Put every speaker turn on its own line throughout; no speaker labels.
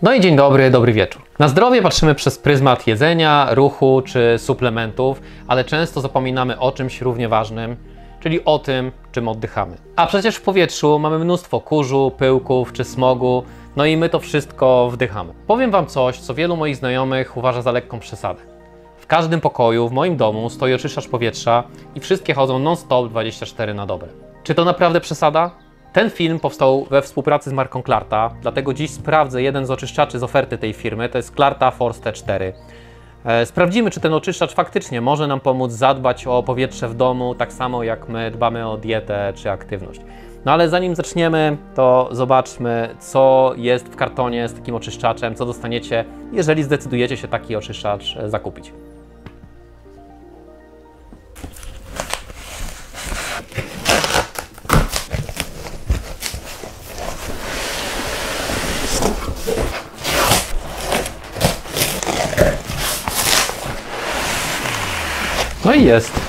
No i dzień dobry, dobry wieczór. Na zdrowie patrzymy przez pryzmat jedzenia, ruchu czy suplementów, ale często zapominamy o czymś równie ważnym, czyli o tym, czym oddychamy. A przecież w powietrzu mamy mnóstwo kurzu, pyłków czy smogu, no i my to wszystko wdychamy. Powiem Wam coś, co wielu moich znajomych uważa za lekką przesadę. W każdym pokoju w moim domu stoi oczyszczacz powietrza i wszystkie chodzą non-stop 24 na dobę. Czy to naprawdę przesada? Ten film powstał we współpracy z marką Clarta, dlatego dziś sprawdzę jeden z oczyszczaczy z oferty tej firmy, to jest Clarta Force T4. Sprawdzimy, czy ten oczyszczacz faktycznie może nam pomóc zadbać o powietrze w domu, tak samo jak my dbamy o dietę czy aktywność. No ale zanim zaczniemy, to zobaczmy, co jest w kartonie z takim oczyszczaczem, co dostaniecie, jeżeli zdecydujecie się taki oczyszczacz zakupić. No i jest.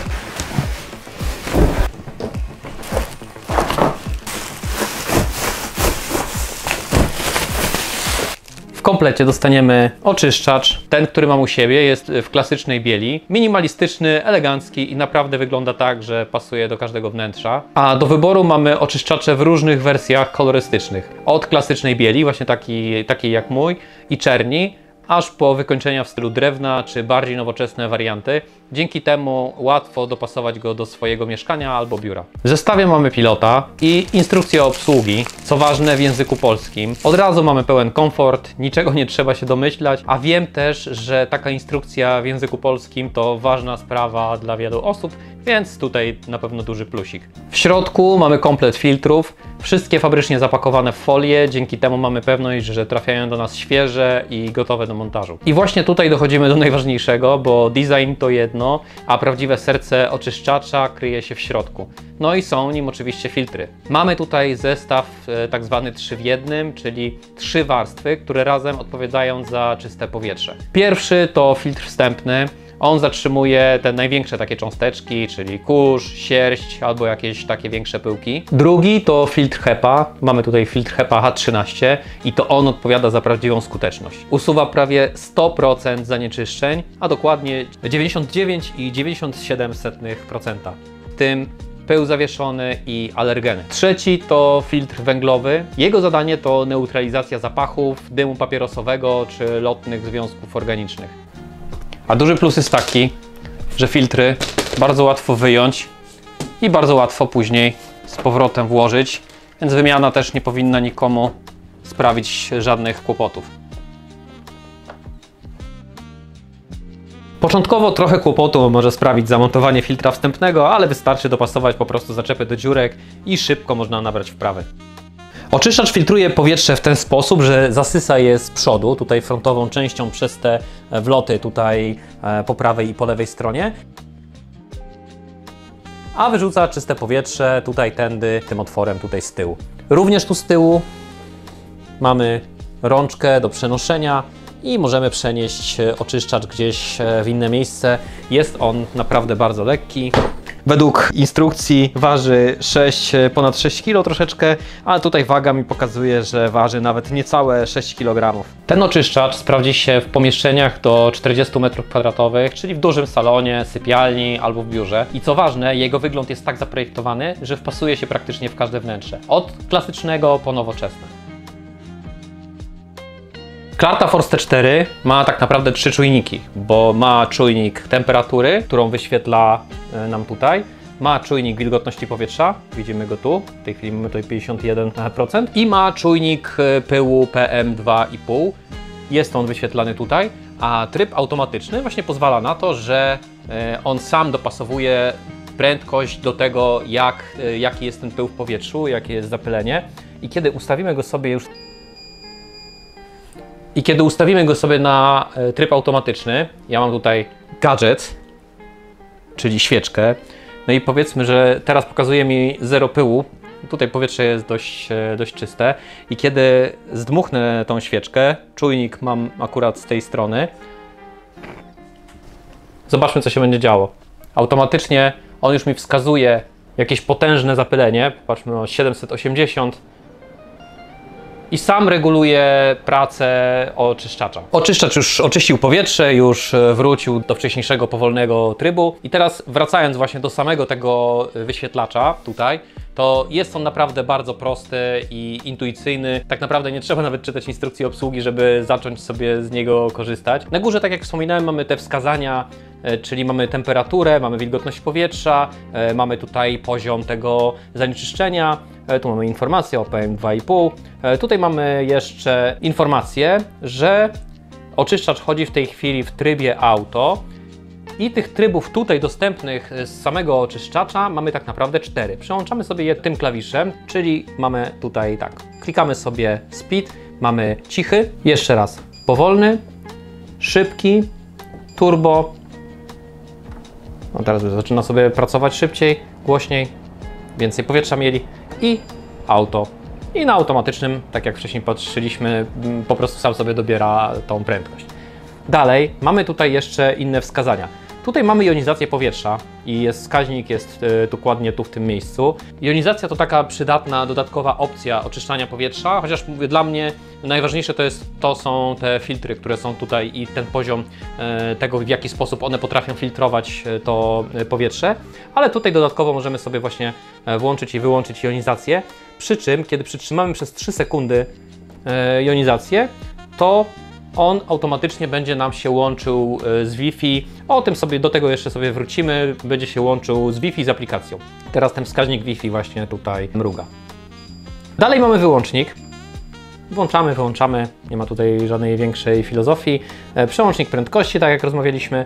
W komplecie dostaniemy oczyszczacz. Ten, który mam u siebie, jest w klasycznej bieli. Minimalistyczny, elegancki i naprawdę wygląda tak, że pasuje do każdego wnętrza. A do wyboru mamy oczyszczacze w różnych wersjach kolorystycznych. Od klasycznej bieli, właśnie takiej jak mój, i czerni, aż po wykończenia w stylu drewna, czy bardziej nowoczesne warianty. Dzięki temu łatwo dopasować go do swojego mieszkania albo biura. W zestawie mamy pilota i instrukcję obsługi, co ważne w języku polskim. Od razu mamy pełen komfort, niczego nie trzeba się domyślać, a wiem też, że taka instrukcja w języku polskim to ważna sprawa dla wielu osób, więc tutaj na pewno duży plusik. W środku mamy komplet filtrów, wszystkie fabrycznie zapakowane w folię, dzięki temu mamy pewność, że trafiają do nas świeże i gotowe do montażu. I właśnie tutaj dochodzimy do najważniejszego, bo design to jedno, a prawdziwe serce oczyszczacza kryje się w środku. No i są nim oczywiście filtry. Mamy tutaj zestaw tak zwany 3 w 1, czyli 3 warstwy, które razem odpowiadają za czyste powietrze. Pierwszy to filtr wstępny. On zatrzymuje te największe takie cząsteczki, czyli kurz, sierść albo jakieś takie większe pyłki. Drugi to filtr HEPA. Mamy tutaj filtr HEPA H13 i to on odpowiada za prawdziwą skuteczność. Usuwa prawie 100% zanieczyszczeń, a dokładnie 99,97%. W tym pył zawieszony i alergeny. Trzeci to filtr węglowy. Jego zadanie to neutralizacja zapachów, dymu papierosowego czy lotnych związków organicznych. A duży plus jest taki, że filtry bardzo łatwo wyjąć i bardzo łatwo później z powrotem włożyć, więc wymiana też nie powinna nikomu sprawić żadnych kłopotów. Początkowo trochę kłopotu może sprawić zamontowanie filtra wstępnego, ale wystarczy dopasować po prostu zaczepy do dziurek i szybko można nabrać wprawy. Oczyszczacz filtruje powietrze w ten sposób, że zasysa je z przodu, tutaj frontową częścią przez te wloty tutaj po prawej i po lewej stronie, a wyrzuca czyste powietrze tutaj tędy, tym otworem tutaj z tyłu. Również tu z tyłu mamy rączkę do przenoszenia i możemy przenieść oczyszczacz gdzieś w inne miejsce. Jest on naprawdę bardzo lekki. Według instrukcji waży ponad 6 kg troszeczkę, ale tutaj waga mi pokazuje, że waży nawet niecałe 6 kg. Ten oczyszczacz sprawdzi się w pomieszczeniach do 40 m2, czyli w dużym salonie, sypialni albo w biurze. I co ważne, jego wygląd jest tak zaprojektowany, że wpasuje się praktycznie w każde wnętrze. Od klasycznego po nowoczesne. Clarta Force T4 ma tak naprawdę 3 czujniki, bo ma czujnik temperatury, którą wyświetla nam tutaj, ma czujnik wilgotności powietrza, widzimy go tu, w tej chwili mamy tutaj 51%, i ma czujnik pyłu PM2,5, jest on wyświetlany tutaj, a tryb automatyczny właśnie pozwala na to, że on sam dopasowuje prędkość do tego, jaki jest ten pył w powietrzu, jakie jest zapylenie, i kiedy ustawimy go sobie na tryb automatyczny, ja mam tutaj gadżet, czyli świeczkę, no i powiedzmy, że teraz pokazuje mi 0 pyłu, tutaj powietrze jest dość czyste, i kiedy zdmuchnę tą świeczkę, czujnik mam akurat z tej strony, zobaczmy, co się będzie działo. Automatycznie on już mi wskazuje jakieś potężne zapylenie, patrzmy o 780, i sam reguluje pracę oczyszczacza. Oczyszczacz już oczyścił powietrze, już wrócił do wcześniejszego powolnego trybu i teraz wracając właśnie do samego tego wyświetlacza tutaj, to jest on naprawdę bardzo prosty i intuicyjny. Tak naprawdę nie trzeba nawet czytać instrukcji obsługi, żeby zacząć sobie z niego korzystać. Na górze, tak jak wspominałem, mamy te wskazania, czyli mamy temperaturę, mamy wilgotność powietrza, mamy tutaj poziom tego zanieczyszczenia, tu mamy informację o PM2,5. Tutaj mamy jeszcze informację, że oczyszczacz chodzi w tej chwili w trybie auto. I tych trybów tutaj dostępnych z samego oczyszczacza mamy tak naprawdę 4. Przełączamy sobie je tym klawiszem, czyli mamy tutaj tak, klikamy sobie speed, mamy cichy, jeszcze raz powolny, szybki, turbo, no teraz już zaczyna sobie pracować szybciej, głośniej, więcej powietrza mieli i auto. I na automatycznym, tak jak wcześniej patrzyliśmy, po prostu sam sobie dobiera tą prędkość. Dalej mamy tutaj jeszcze inne wskazania. Tutaj mamy jonizację powietrza i wskaźnik jest dokładnie tu w tym miejscu. Jonizacja to taka przydatna, dodatkowa opcja oczyszczania powietrza, chociaż mówię, dla mnie najważniejsze to są te filtry, które są tutaj i ten poziom tego, w jaki sposób one potrafią filtrować to powietrze, ale tutaj dodatkowo możemy sobie właśnie włączyć i wyłączyć jonizację, przy czym kiedy przytrzymamy przez 3 sekundy jonizację, to on automatycznie będzie nam się łączył z Wi-Fi. O tym sobie, do tego jeszcze sobie wrócimy. Będzie się łączył z Wi-Fi z aplikacją. Teraz ten wskaźnik Wi-Fi właśnie tutaj mruga. Dalej mamy wyłącznik. Włączamy, wyłączamy. Nie ma tutaj żadnej większej filozofii. Przełącznik prędkości, tak jak rozmawialiśmy.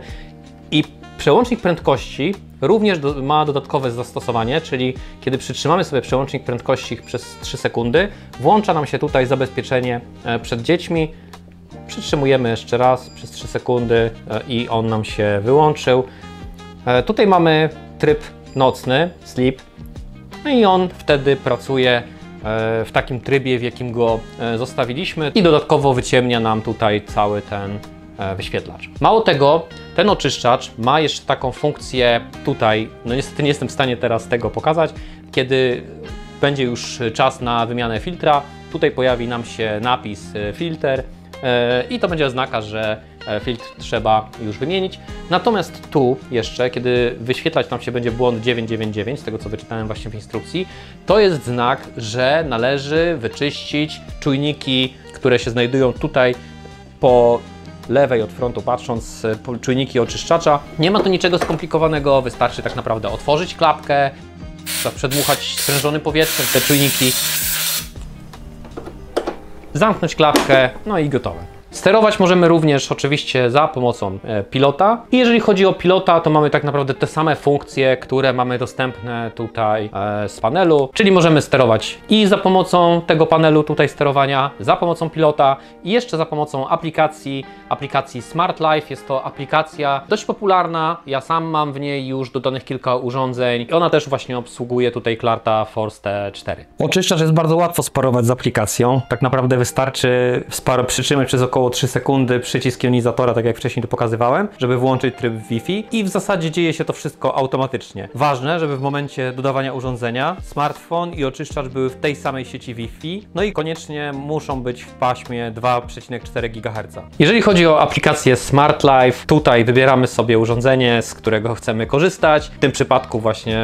I przełącznik prędkości również ma dodatkowe zastosowanie, czyli kiedy przytrzymamy sobie przełącznik prędkości przez 3 sekundy, włącza nam się tutaj zabezpieczenie przed dziećmi. Przytrzymujemy jeszcze raz przez 3 sekundy i on nam się wyłączył. Tutaj mamy tryb nocny, sleep, no i on wtedy pracuje w takim trybie, w jakim go zostawiliśmy i dodatkowo wyciemnia nam tutaj cały ten wyświetlacz. Mało tego, ten oczyszczacz ma jeszcze taką funkcję tutaj, no niestety nie jestem w stanie teraz tego pokazać, kiedy będzie już czas na wymianę filtra, tutaj pojawi nam się napis filter, i to będzie oznaka, że filtr trzeba już wymienić. Natomiast tu jeszcze, kiedy wyświetlać nam się będzie błąd 999, z tego co wyczytałem właśnie w instrukcji, to jest znak, że należy wyczyścić czujniki, które się znajdują tutaj po lewej od frontu patrząc, czujniki oczyszczacza. Nie ma tu niczego skomplikowanego, wystarczy tak naprawdę otworzyć klapkę, przedmuchać sprężonym powietrzem te czujniki, zamknąć klapkę, no i gotowe. Sterować możemy również oczywiście za pomocą pilota. I jeżeli chodzi o pilota, to mamy tak naprawdę te same funkcje, które mamy dostępne tutaj z panelu, czyli możemy sterować i za pomocą tego panelu tutaj sterowania, za pomocą pilota i jeszcze za pomocą aplikacji Smart Life. Jest to aplikacja dość popularna, ja sam mam w niej już dodanych kilka urządzeń i ona też właśnie obsługuje tutaj Clarta Force T4. Oczyszczacz jest bardzo łatwo sparować z aplikacją, tak naprawdę wystarczy przytrzymać przez około 3 sekundy przycisk jonizatora, tak jak wcześniej to pokazywałem, żeby włączyć tryb Wi-Fi i w zasadzie dzieje się to wszystko automatycznie. Ważne, żeby w momencie dodawania urządzenia smartfon i oczyszczacz były w tej samej sieci Wi-Fi, no i koniecznie muszą być w paśmie 2,4 GHz. Jeżeli chodzi o aplikację Smart Life, tutaj wybieramy sobie urządzenie, z którego chcemy korzystać, w tym przypadku właśnie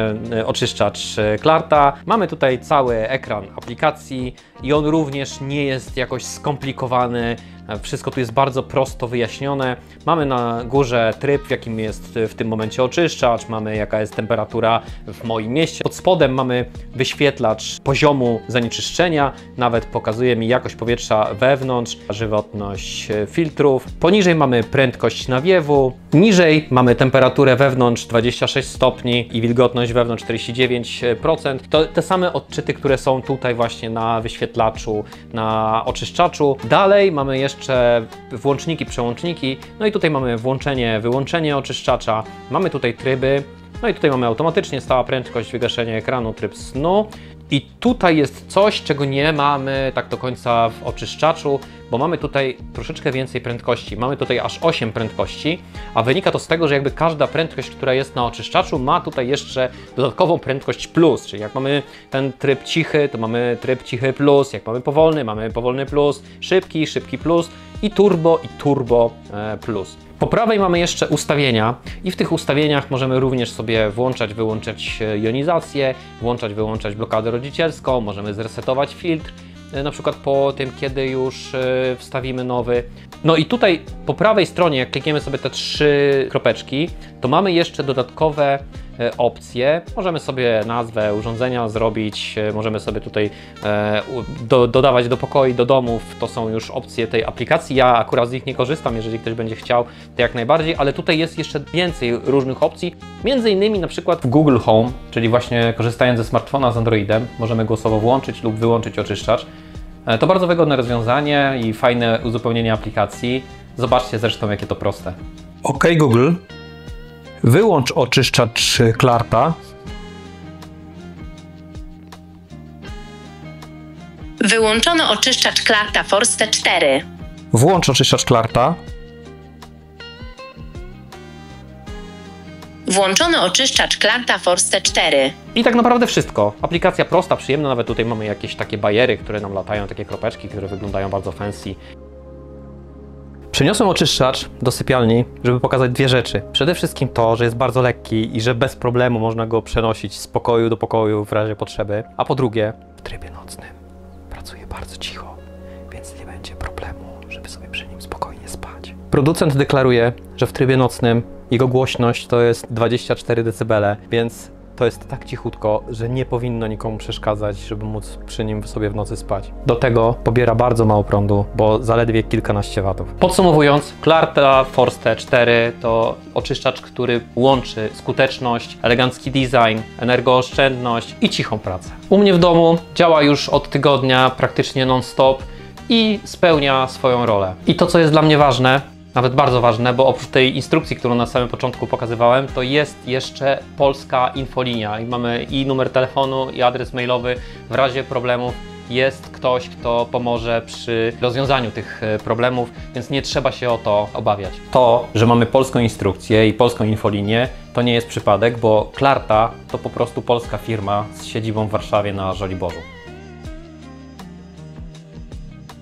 oczyszczacz Clarta. Mamy tutaj cały ekran aplikacji i on również nie jest jakoś skomplikowany. Wszystko tu jest bardzo prosto wyjaśnione. Mamy na górze tryb, w jakim jest w tym momencie oczyszczacz, mamy jaka jest temperatura w moim mieście. Pod spodem mamy wyświetlacz poziomu zanieczyszczenia, nawet pokazuje mi jakość powietrza wewnątrz, żywotność filtrów. Poniżej mamy prędkość nawiewu, niżej mamy temperaturę wewnątrz 26 stopni i wilgotność wewnątrz 49%. To te same odczyty, które są tutaj właśnie na wyświetlaczu, na oczyszczaczu. Dalej mamy jeszcze włączniki, przełączniki, no i tutaj mamy włączenie, wyłączenie oczyszczacza, mamy tutaj tryby, no i tutaj mamy automatycznie stała prędkość, wygaszenie ekranu, tryb snu I tutaj jest coś, czego nie mamy tak do końca w oczyszczaczu, bo mamy tutaj troszeczkę więcej prędkości. Mamy tutaj aż 8 prędkości, a wynika to z tego, że jakby każda prędkość, która jest na oczyszczaczu, ma tutaj jeszcze dodatkową prędkość plus, czyli jak mamy ten tryb cichy, to mamy tryb cichy plus, jak mamy powolny plus, szybki plus i turbo plus. Po prawej mamy jeszcze ustawienia i w tych ustawieniach możemy również sobie włączać, wyłączać jonizację, włączać, wyłączać blokadę rodzicielską, możemy zresetować filtr, na przykład po tym, kiedy już wstawimy nowy. No i tutaj po prawej stronie, jak klikniemy sobie te 3 kropeczki, to mamy jeszcze dodatkowe opcje. Możemy sobie nazwę urządzenia zrobić, możemy sobie tutaj dodawać do pokoi, do domów. To są już opcje tej aplikacji. Ja akurat z nich nie korzystam, jeżeli ktoś będzie chciał, to jak najbardziej, ale tutaj jest jeszcze więcej różnych opcji. Między innymi na przykład w Google Home, czyli właśnie korzystając ze smartfona z Androidem, możemy głosowo włączyć lub wyłączyć oczyszczacz. To bardzo wygodne rozwiązanie i fajne uzupełnienie aplikacji. Zobaczcie zresztą, jakie to proste.
OK Google, wyłącz oczyszczacz Clarta.
Wyłączono oczyszczacz Clarta Force 4.
Włącz oczyszczacz Clarta.
Włączono oczyszczacz Clarta Force 4.
I tak naprawdę wszystko. Aplikacja prosta, przyjemna, nawet tutaj mamy jakieś takie bajery, które nam latają, takie kropeczki, które wyglądają bardzo fancy. Przeniosłem oczyszczacz do sypialni, żeby pokazać 2 rzeczy. Przede wszystkim to, że jest bardzo lekki i że bez problemu można go przenosić z pokoju do pokoju w razie potrzeby. A po drugie, w trybie nocnym pracuje bardzo cicho, więc nie będzie problemu, żeby sobie przy nim spokojnie spać. Producent deklaruje, że w trybie nocnym jego głośność to jest 24 dB, więc to jest tak cichutko, że nie powinno nikomu przeszkadzać, żeby móc przy nim sobie w nocy spać. Do tego pobiera bardzo mało prądu, bo zaledwie kilkanaście watów. Podsumowując, Clarta Force 4 to oczyszczacz, który łączy skuteczność, elegancki design, energooszczędność i cichą pracę. U mnie w domu działa już od tygodnia praktycznie non-stop i spełnia swoją rolę. I to, co jest dla mnie ważne, nawet bardzo ważne, bo oprócz tej instrukcji, którą na samym początku pokazywałem, to jest jeszcze polska infolinia i mamy i numer telefonu, i adres mailowy. W razie problemów jest ktoś, kto pomoże przy rozwiązaniu tych problemów, więc nie trzeba się o to obawiać. To, że mamy polską instrukcję i polską infolinię, to nie jest przypadek, bo Clarta to po prostu polska firma z siedzibą w Warszawie na Żoliborzu.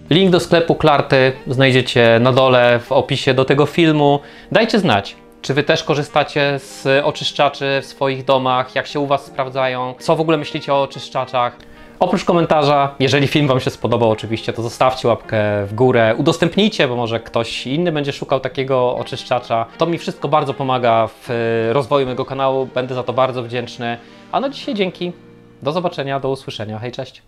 Link do sklepu Clarty znajdziecie na dole w opisie do tego filmu. Dajcie znać, czy Wy też korzystacie z oczyszczaczy w swoich domach, jak się u Was sprawdzają, co w ogóle myślicie o oczyszczaczach. Oprócz komentarza, jeżeli film Wam się spodobał oczywiście, to zostawcie łapkę w górę, udostępnijcie, bo może ktoś inny będzie szukał takiego oczyszczacza. To mi wszystko bardzo pomaga w rozwoju mojego kanału, będę za to bardzo wdzięczny. A na dzisiaj dzięki, do zobaczenia, do usłyszenia, hej, cześć!